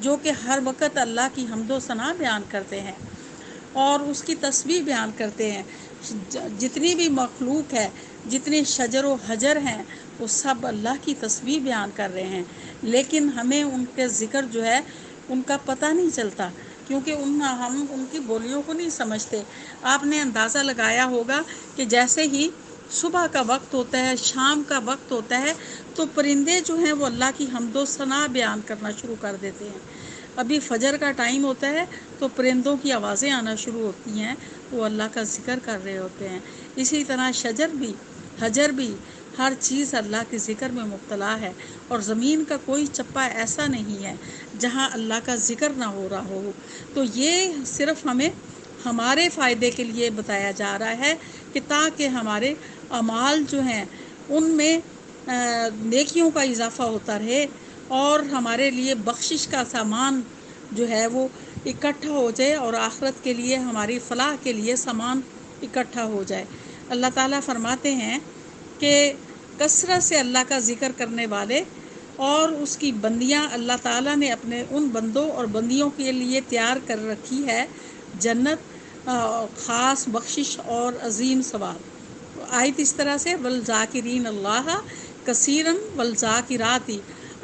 جو کہ ہر وقت اللہ کی حمد و ثنا بیان کرتے ہیں اور اس کی تسبیح بیان کرتے ہیں۔ جتنی بھی مخلوق ہے، جتنے شجر و حجر ہیں، وہ سب اللہ کی تسبیح بیان کر رہے ہیں، لیکن ہمیں ان کے ذکر جو ہے ان کا پتہ نہیں چلتا، کیونکہ ہم ان کی بولیوں کو نہیں سمجھتے۔ آپ نے اندازہ لگایا ہوگا کہ جیسے ہی صبح کا وقت ہوتا ہے، شام کا وقت ہوتا ہے، تو پرندے جو ہیں وہ اللہ کی حمد و ثنا بیان کرنا شروع کر دیتے ہیں۔ ابھی فجر کا ٹائم ہوتا ہے تو پرندوں کی آوازیں آنا شروع ہوتی ہیں، وہ اللہ کا ذکر کر رہے ہوتے ہیں۔ اسی طرح شجر بھی، حجر بھی، ہر چیز اللہ کے ذکر میں مبتلا ہے، اور زمین کا کوئی چپا ایسا نہیں ہے جہاں اللہ کا ذکر نہ ہو رہا ہو۔ تو یہ صرف ہمیں ہمارے فائدے کے لیے بتایا جا رہا ہے کہ تاکہ ہمارے اعمال جو ہیں ان میں نیکیوں کا اضافہ ہوتا رہے اور ہمارے لیے بخشش کا سامان جو ہے وہ اکٹھا ہو جائے، اور آخرت کے لیے ہماری فلاح کے لیے سامان اکٹھا ہو جائے۔ اللہ تعالیٰ فرماتے ہیں کہ کثرت سے اللہ کا ذکر کرنے والے اور اس کی بندیاں، اللہ تعالیٰ نے اپنے ان بندوں اور بندیوں کے لیے تیار کر رکھی ہے جنت، خاص بخشش اور عظیم ثواب۔ آیت اس طرح سے والذاکرین اللہ کثیرا والذاکرات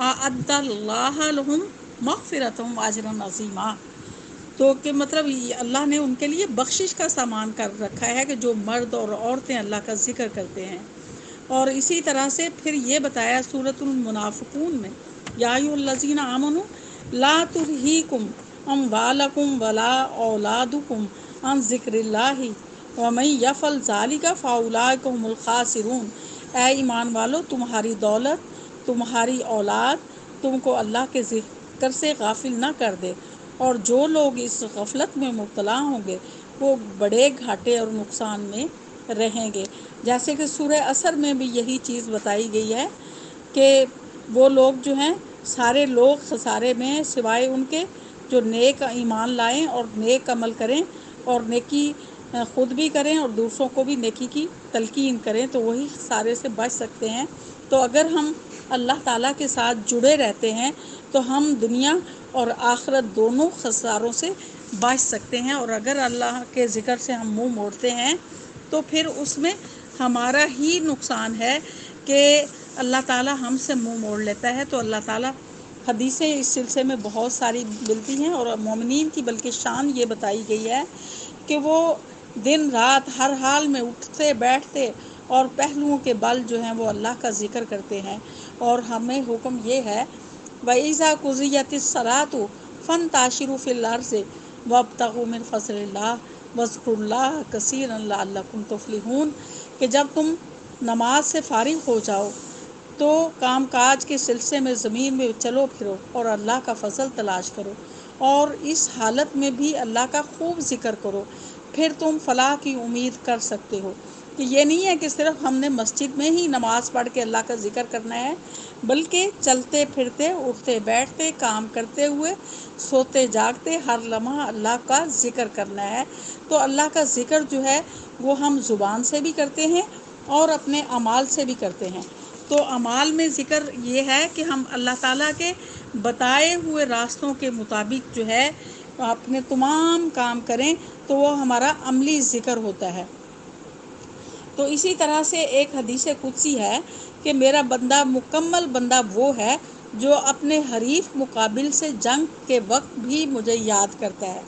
اعد اللہ لہم مغفرۃ واجرا عظیما۔ تو کہ مطلب اللہ نے ان کے لیے بخشش کا سامان کر رکھا ہے کہ جو مرد اور عورتیں اللہ کا ذکر کرتے ہیں۔ اور اسی طرح سے پھر یہ بتایا سورۃ المنافقون میں، یا ایھا الذین آمنوا لا تلہیکم اموالکم ولا اولادکم عن ذکر اللہ ومن یفعل ذلک فاولئک ھم الخاسرون۔ اے ایمان والو، تمہاری دولت، تمہاری اولاد تم کو اللہ کے ذکر سے غافل نہ کر دے، اور جو لوگ اس غفلت میں مبتلا ہوں گے وہ بڑے گھاٹے اور نقصان میں رہیں گے۔ جیسے کہ سورہ عصر میں بھی یہی چیز بتائی گئی ہے کہ وہ لوگ جو ہیں سارے لوگ خسارے میں سوائے ان کے جو نیک ایمان لائیں اور نیک عمل کریں اور نیکی خود بھی کریں اور دوسروں کو بھی نیکی کی تلقین کریں، تو وہی سارے سے بچ سکتے ہیں۔ تو اگر ہم اللہ تعالیٰ کے ساتھ جڑے رہتے ہیں تو ہم دنیا اور آخرت دونوں خساروں سے بچ سکتے ہیں، اور اگر اللہ کے ذکر سے ہم منہ موڑتے ہیں تو پھر اس میں ہمارا ہی نقصان ہے کہ اللہ تعالیٰ ہم سے منہ موڑ لیتا ہے۔ تو اللہ تعالیٰ، حدیثیں اس سلسلے میں بہت ساری ملتی ہیں، اور مومنین کی بلکہ شان یہ بتائی گئی ہے کہ وہ دن رات ہر حال میں اٹھتے بیٹھتے اور پہلوؤں کے بل جو ہیں وہ اللہ کا ذکر کرتے ہیں۔ اور ہمیں حکم یہ ہے وَإِذَا قُضِيَتِ الصَّلَاةُ فَانتَشِرُوا فِي الْأَرْضِ وَابْتَغُوا مِن فَضْلِ اللَّهِ وَاذْكُرُوا اللَّهَ كَثِيرًا لَعَلَّكُمْ تُفْلِحُونَ، کہ جب تم نماز سے فارغ ہو جاؤ تو کام کاج کے سلسلے میں زمین میں چلو پھرو اور اللہ کا فضل تلاش کرو، اور اس حالت میں بھی اللہ کا خوب ذکر کرو، پھر تم فلاح کی امید کر سکتے ہو۔ کہ یہ نہیں ہے کہ صرف ہم نے مسجد میں ہی نماز پڑھ کے اللہ کا ذکر کرنا ہے، بلکہ چلتے پھرتے، اٹھتے بیٹھتے، کام کرتے ہوئے، سوتے جاگتے ہر لمحہ اللہ کا ذکر کرنا ہے۔ تو اللہ کا ذکر جو ہے وہ ہم زبان سے بھی کرتے ہیں اور اپنے اعمال سے بھی کرتے ہیں۔ تو اعمال میں ذکر یہ ہے کہ ہم اللہ تعالیٰ کے بتائے ہوئے راستوں کے مطابق جو ہے اپنے تمام کام کریں، تو وہ ہمارا عملی ذکر ہوتا ہے۔ تو اسی طرح سے ایک حدیث قدسی ہے کہ میرا بندہ، مکمل بندہ وہ ہے جو اپنے حریف مقابل سے جنگ کے وقت بھی مجھے یاد کرتا ہے۔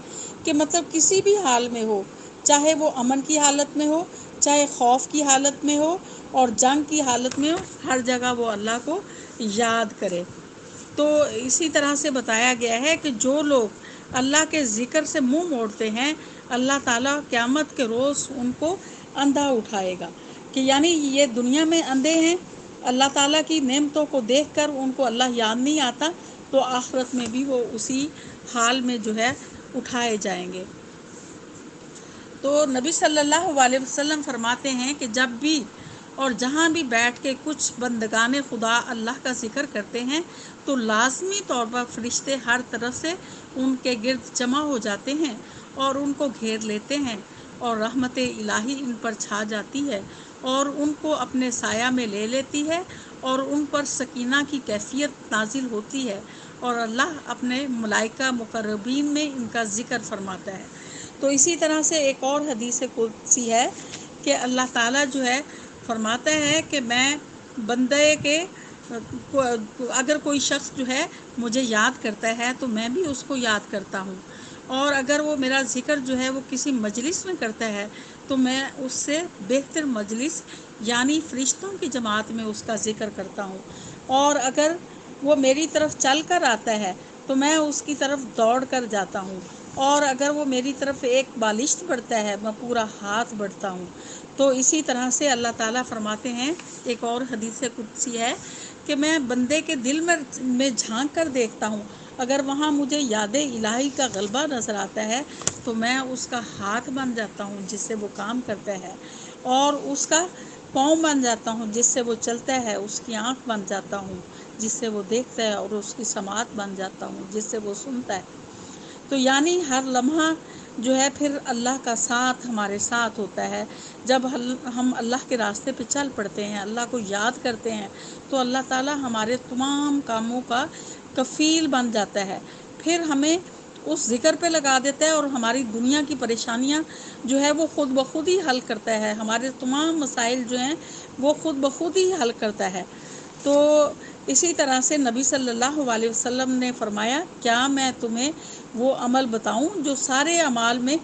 کہ مطلب کسی بھی حال میں ہو، چاہے وہ امن کی حالت میں ہو، چاہے خوف کی حالت میں ہو اور جنگ کی حالت میں ہو، ہر جگہ وہ اللہ کو یاد کرے۔ تو اسی طرح سے بتایا گیا ہے کہ جو لوگ اللہ کے ذکر سے منہ موڑتے ہیں، اللہ تعالیٰ قیامت کے روز ان کو اندھا اٹھائے گا۔ کہ یعنی یہ دنیا میں اندھے ہیں، اللہ تعالیٰ کی نعمتوں کو دیکھ کر ان کو اللہ یاد نہیں آتا، تو آخرت میں بھی وہ اسی حال میں جو ہے اٹھائے جائیں گے۔ تو نبی صلی اللہ علیہ وسلم فرماتے ہیں کہ جب بھی اور جہاں بھی بیٹھ کے کچھ بندگان خدا اللہ کا ذکر کرتے ہیں تو لازمی طور پر فرشتے ہر طرف سے ان کے گرد جمع ہو جاتے ہیں اور ان کو گھیر لیتے ہیں، اور رحمت الہی ان پر چھا جاتی ہے اور ان کو اپنے سایہ میں لے لیتی ہے، اور ان پر سکینہ کی کیفیت نازل ہوتی ہے، اور اللہ اپنے ملائکہ مقربین میں ان کا ذکر فرماتا ہے۔ تو اسی طرح سے ایک اور حدیث قدسی ہے کہ اللہ تعالیٰ جو ہے فرماتا ہے کہ میں بندے کے اگر کوئی شخص جو ہے مجھے یاد کرتا ہے تو میں بھی اس کو یاد کرتا ہوں، اور اگر وہ میرا ذکر جو ہے وہ کسی مجلس میں کرتا ہے تو میں اس سے بہتر مجلس یعنی فرشتوں کی جماعت میں اس کا ذکر کرتا ہوں، اور اگر وہ میری طرف چل کر آتا ہے تو میں اس کی طرف دوڑ کر جاتا ہوں، اور اگر وہ میری طرف ایک بالشت بڑھتا ہے میں پورا ہاتھ بڑھتا ہوں۔ تو اسی طرح سے اللہ تعالیٰ فرماتے ہیں، ایک اور حدیث قدسی ہے کہ میں بندے کے دل میں جھانک کر دیکھتا ہوں، اگر وہاں مجھے یاد الہی کا غلبہ نظر آتا ہے تو میں اس کا ہاتھ بن جاتا ہوں جس سے وہ کام کرتا ہے، اور اس کا پاؤں بن جاتا ہوں جس سے وہ چلتا ہے، اس کی آنکھ بن جاتا ہوں جس سے وہ دیکھتا ہے، اور اس کی سماعت بن جاتا ہوں جس سے وہ سنتا ہے۔ تو یعنی ہر لمحہ جو ہے پھر اللہ کا ساتھ ہمارے ساتھ ہوتا ہے۔ جب ہم اللہ کے راستے پہ چل پڑتے ہیں، اللہ کو یاد کرتے ہیں، تو اللہ تعالیٰ ہمارے تمام کاموں کا کفیل بن جاتا ہے، پھر ہمیں اس ذکر پہ لگا دیتا ہے، اور ہماری دنیا کی پریشانیاں جو ہے وہ خود بخود ہی حل کرتا ہے، ہمارے تمام مسائل جو ہیں وہ خود بخود ہی حل کرتا ہے۔ تو اسی طرح سے نبی صلی اللہ علیہ وسلم نے فرمایا، کیا میں تمہیں وہ عمل بتاؤں جو سارے اعمال میں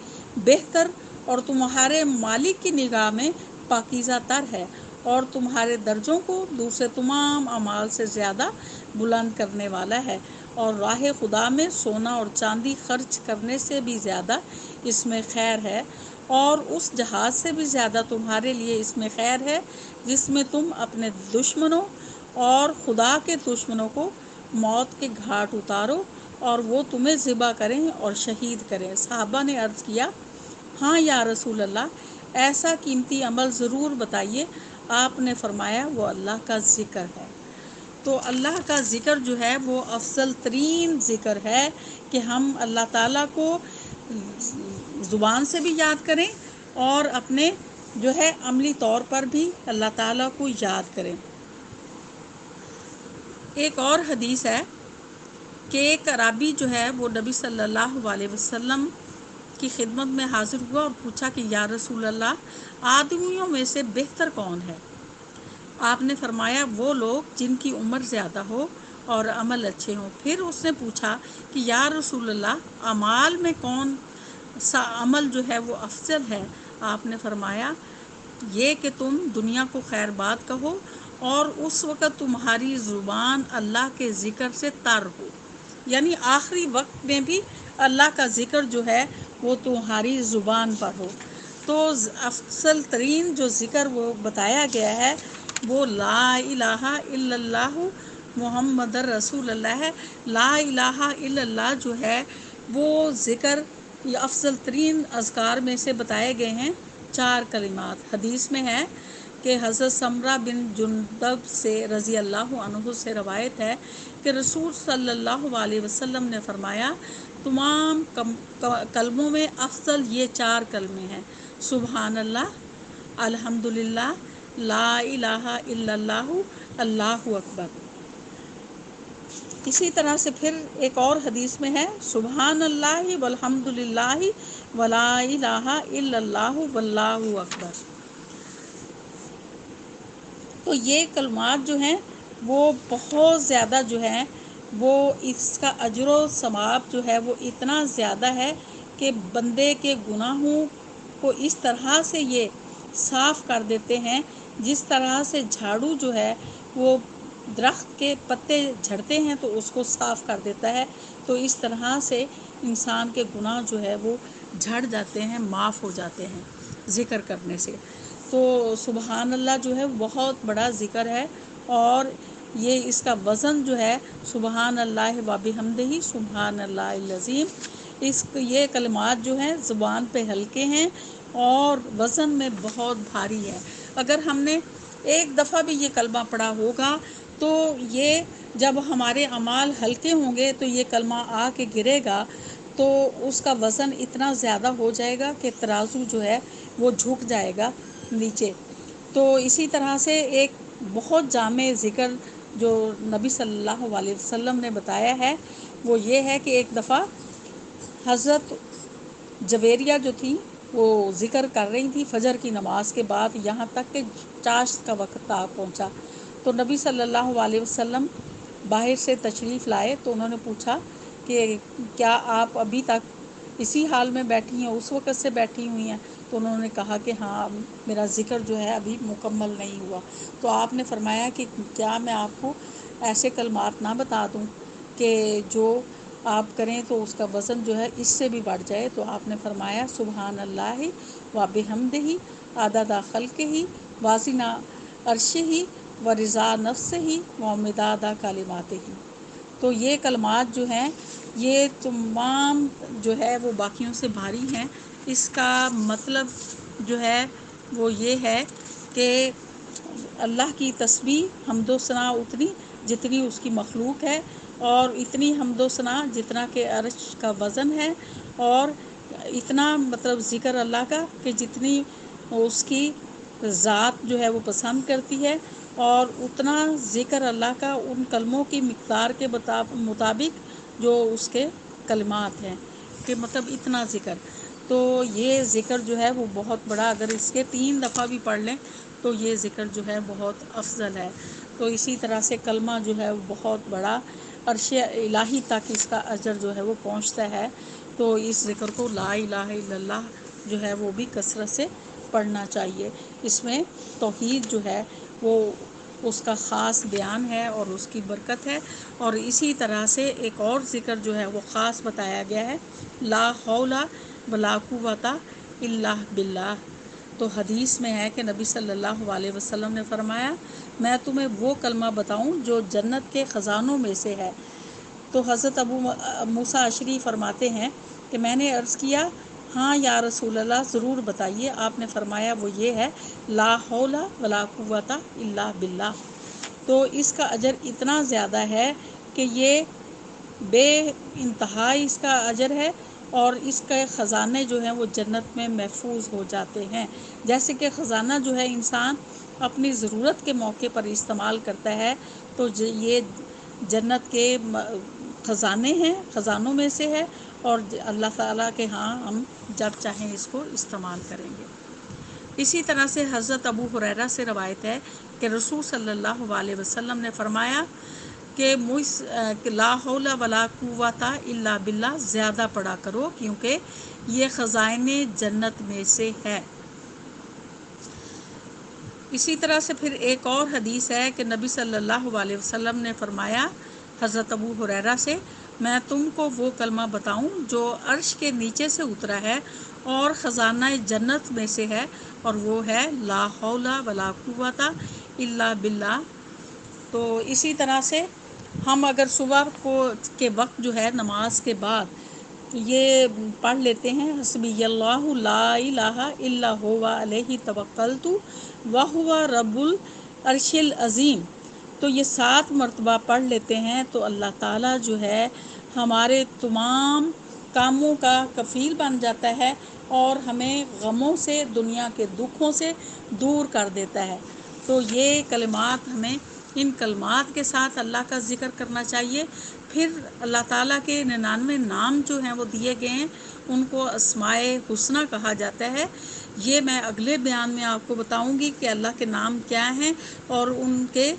بہتر اور تمہارے مالک کی نگاہ میں پاکیزہ تر ہے، اور تمہارے درجوں کو دوسرے تمام اعمال سے زیادہ بلند کرنے والا ہے، اور راہ خدا میں سونا اور چاندی خرچ کرنے سے بھی زیادہ اس میں خیر ہے، اور اس جہاز سے بھی زیادہ تمہارے لیے اس میں خیر ہے جس میں تم اپنے دشمنوں اور خدا کے دشمنوں کو موت کے گھاٹ اتارو اور وہ تمہیں ذبح کریں اور شہید کریں۔ صحابہ نے عرض کیا، ہاں یا رسول اللہ، ایسا قیمتی عمل ضرور بتائیے۔ آپ نے فرمایا، وہ اللہ کا ذکر ہے۔ تو اللہ کا ذکر جو ہے وہ افضل ترین ذکر ہے کہ ہم اللہ تعالیٰ کو زبان سے بھی یاد کریں اور اپنے جو ہے عملی طور پر بھی اللہ تعالیٰ کو یاد کریں۔ ایک اور حدیث ہے کہ ایک اعرابی جو ہے وہ نبی صلی اللہ علیہ وسلم کی خدمت میں حاضر ہوا اور پوچھا کہ یا رسول اللہ، آدمیوں میں سے بہتر کون ہے؟ آپ نے فرمایا، وہ لوگ جن کی عمر زیادہ ہو اور عمل اچھے ہوں۔ پھر اس نے پوچھا کہ یا رسول اللہ، اعمال میں کون سا عمل جو ہے وہ افضل ہے؟ آپ نے فرمایا، یہ کہ تم دنیا کو خیر بات کہو اور اس وقت تمہاری زبان اللہ کے ذکر سے تر ہو، یعنی آخری وقت میں بھی اللہ کا ذکر جو ہے وہ تمہاری زبان پر ہو۔ تو افضل ترین جو ذکر وہ بتایا گیا ہے وہ لا الہ الا اللہ محمد رسول اللہ ہے۔ لا الہ الا اللہ جو ہے وہ ذکر یہ افضل ترین اذکار میں سے بتائے گئے ہیں 4 کلمات۔ حدیث میں ہے کہ حضرت سمرہ بن جندب سے رضی اللہ عنہ سے روایت ہے کہ رسول صلی اللہ علیہ وسلم نے فرمایا، تمام کلموں میں افضل یہ 4 کلمے ہیں: سبحان اللہ، الحمدللہ، لا الہ الا اللہ، اللہ اکبر۔ اسی طرح سے پھر ایک اور حدیث میں ہے، سبحان اللہ والحمدللہ ولا الہ الا اللہ واللہ اکبر۔ تو یہ کلمات جو ہیں وہ بہت زیادہ جو ہیں وہ اس کا اجر و ثواب جو ہے وہ اتنا زیادہ ہے کہ بندے کے گناہوں کو اس طرح سے یہ صاف کر دیتے ہیں جس طرح سے جھاڑو جو ہے وہ درخت کے پتے جھڑتے ہیں تو اس کو صاف کر دیتا ہے، تو اس طرح سے انسان کے گناہ جو ہے وہ جھڑ جاتے ہیں، معاف ہو جاتے ہیں ذکر کرنے سے۔ تو سبحان اللہ جو ہے بہت بڑا ذکر ہے، اور یہ اس کا وزن جو ہے سبحان اللہ و بحمدہ سبحان اللہ العظیم، یہ کلمات جو ہیں زبان پہ ہلکے ہیں اور وزن میں بہت بھاری ہے۔ اگر ہم نے ایک دفعہ بھی یہ کلمہ پڑھا ہوگا تو یہ جب ہمارے اعمال ہلکے ہوں گے تو یہ کلمہ آ کے گرے گا تو اس کا وزن اتنا زیادہ ہو جائے گا کہ ترازو جو ہے وہ جھک جائے گا نیچے۔ تو اسی طرح سے ایک بہت جامع ذکر جو نبی صلی اللہ علیہ وسلم نے بتایا ہے وہ یہ ہے کہ ایک دفعہ حضرت جویریہ جو تھی وہ ذکر کر رہی تھی فجر کی نماز کے بعد، یہاں تک کہ چاشت کا وقت آ پہنچا، تو نبی صلی اللہ علیہ وسلم باہر سے تشریف لائے تو انہوں نے پوچھا کہ کیا آپ ابھی تک اسی حال میں بیٹھی ہیں، اس وقت سے بیٹھی ہوئی ہیں؟ تو انہوں نے کہا کہ ہاں میرا ذکر جو ہے ابھی مکمل نہیں ہوا۔ تو آپ نے فرمایا کہ کیا میں آپ کو ایسے کلمات نہ بتا دوں کہ جو آپ کریں تو اس کا وزن جو ہے اس سے بھی بڑھ جائے؟ تو آپ نے فرمایا سبحان اللہ و بحمدہ عدد خلقہ وازن عرشہ و رضا نفسہ و مداد کلماتہ۔ تو یہ کلمات جو ہیں یہ تمام جو ہے وہ باقیوں سے بھاری ہیں۔ اس کا مطلب جو ہے وہ یہ ہے کہ اللہ کی تسبیح حمد و ثنا اتنی جتنی اس کی مخلوق ہے، اور اتنی حمد و ثنا جتنا کہ عرش کا وزن ہے، اور اتنا مطلب ذکر اللہ کا کہ جتنی اس کی ذات جو ہے وہ پسند کرتی ہے، اور اتنا ذکر اللہ کا ان کلموں کی مقدار کے مطابق جو اس کے کلمات ہیں، کہ مطلب اتنا ذکر۔ تو یہ ذکر جو ہے وہ بہت بڑا، اگر اس کے 3 دفعہ بھی پڑھ لیں تو یہ ذکر جو ہے بہت افضل ہے۔ تو اسی طرح سے کلمہ جو ہے وہ بہت بڑا، عرش الہی تک اس کا اجر جو ہے وہ پہنچتا ہے۔ تو اس ذکر کو لا الہ الا اللہ جو ہے وہ بھی کثرت سے پڑھنا چاہیے۔ اس میں توحید جو ہے وہ اس کا خاص بیان ہے اور اس کی برکت ہے۔ اور اسی طرح سے ایک اور ذکر جو ہے وہ خاص بتایا گیا ہے، لا حول ولا قوت الا باللہ۔ تو حدیث میں ہے کہ نبی صلی اللہ علیہ وسلم نے فرمایا میں تمہیں وہ کلمہ بتاؤں جو جنت کے خزانوں میں سے ہے؟ تو حضرت ابو موسیٰ اشعری فرماتے ہیں کہ میں نے عرض کیا ہاں یا رسول اللہ ضرور بتائیے۔ آپ نے فرمایا وہ یہ ہے لا حول ولا قوت الا باللہ۔ تو اس کا اجر اتنا زیادہ ہے کہ یہ بے انتہا اس کا اجر ہے، اور اس کے خزانے جو ہیں وہ جنت میں محفوظ ہو جاتے ہیں۔ جیسے کہ خزانہ جو ہے انسان اپنی ضرورت کے موقع پر استعمال کرتا ہے، تو یہ جنت کے خزانے ہیں، خزانوں میں سے ہے، اور اللہ تعالیٰ کے ہاں ہم جب چاہیں اس کو استعمال کریں گے۔ اسی طرح سے حضرت ابو ہریرہ سے روایت ہے کہ رسول صلی اللہ علیہ وسلم نے فرمایا کہ لا حول ولا قوت الا باللہ زیادہ پڑھا کرو، کیونکہ یہ خزائن جنت میں سے ہے۔ اسی طرح سے پھر ایک اور حدیث ہے کہ نبی صلی اللہ علیہ وسلم نے فرمایا حضرت ابو ہریرہ سے میں تم کو وہ کلمہ بتاؤں جو عرش کے نیچے سے اترا ہے اور خزانہ جنت میں سے ہے، اور وہ ہے لا حول ولا قوت الا باللہ۔ تو اسی طرح سے ہم اگر صبح کے وقت جو ہے نماز کے بعد یہ پڑھ لیتے ہیں حسبی اللہ لا الہ الا هو علیہ توکلت وہو رب العرش العظیم، تو یہ 7 مرتبہ پڑھ لیتے ہیں تو اللہ تعالیٰ جو ہے ہمارے تمام کاموں کا کفیل بن جاتا ہے، اور ہمیں غموں سے، دنیا کے دکھوں سے دور کر دیتا ہے۔ تو یہ کلمات ہمیں ان کلمات کے ساتھ اللہ کا ذکر کرنا چاہیے۔ پھر اللہ تعالیٰ کے 99 نام جو ہیں وہ دیے گئے ہیں، ان کو اسماء حسنی کہا جاتا ہے۔ یہ میں اگلے بیان میں آپ کو بتاؤں گی کہ اللہ کے نام کیا ہیں اور ان کے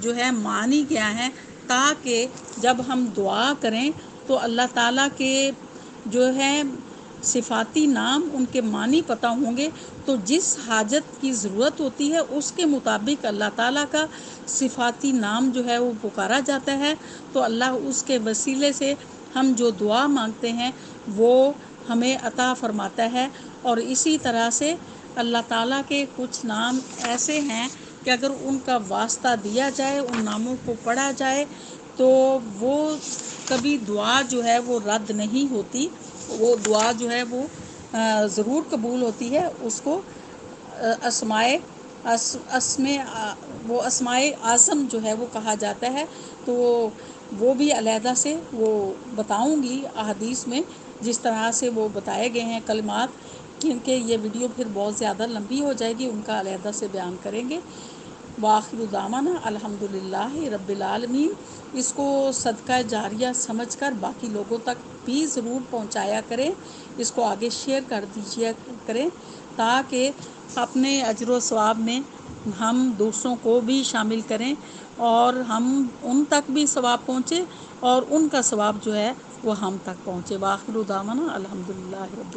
جو ہے معنی کیا ہیں، تاکہ جب ہم دعا کریں تو اللہ تعالیٰ کے جو ہے صفاتی نام، ان کے معنی پتہ ہوں گے، تو جس حاجت کی ضرورت ہوتی ہے اس کے مطابق اللہ تعالیٰ کا صفاتی نام جو ہے وہ پکارا جاتا ہے، تو اللہ اس کے وسیلے سے ہم جو دعا مانگتے ہیں وہ ہمیں عطا فرماتا ہے۔ اور اسی طرح سے اللہ تعالیٰ کے کچھ نام ایسے ہیں کہ اگر ان کا واسطہ دیا جائے، ان ناموں کو پڑھا جائے، تو وہ کبھی دعا جو ہے وہ رد نہیں ہوتی، وہ دعا جو ہے وہ ضرور قبول ہوتی ہے۔ اس کو وہ اسماء اعظم جو ہے وہ کہا جاتا ہے۔ تو وہ بھی علیحدہ سے وہ بتاؤں گی احادیث میں، جس طرح سے وہ بتائے گئے ہیں کلمات، کیونکہ یہ ویڈیو پھر بہت زیادہ لمبی ہو جائے گی، ان کا علیحدہ سے بیان کریں گے۔ وآخر دعوانا الحمدللہ رب العالمین۔ اس کو صدقہ جاریہ سمجھ کر باقی لوگوں تک بھی ضرور پہنچایا کریں، اس کو آگے شیئر کر دیجیے کریں تاکہ اپنے اجر و ثواب میں ہم دوسروں کو بھی شامل کریں اور ہم ان تک بھی ثواب پہنچے اور ان کا ثواب جو ہے وہ ہم تک پہنچے۔ وآخر دعوانا الحمدللہ رب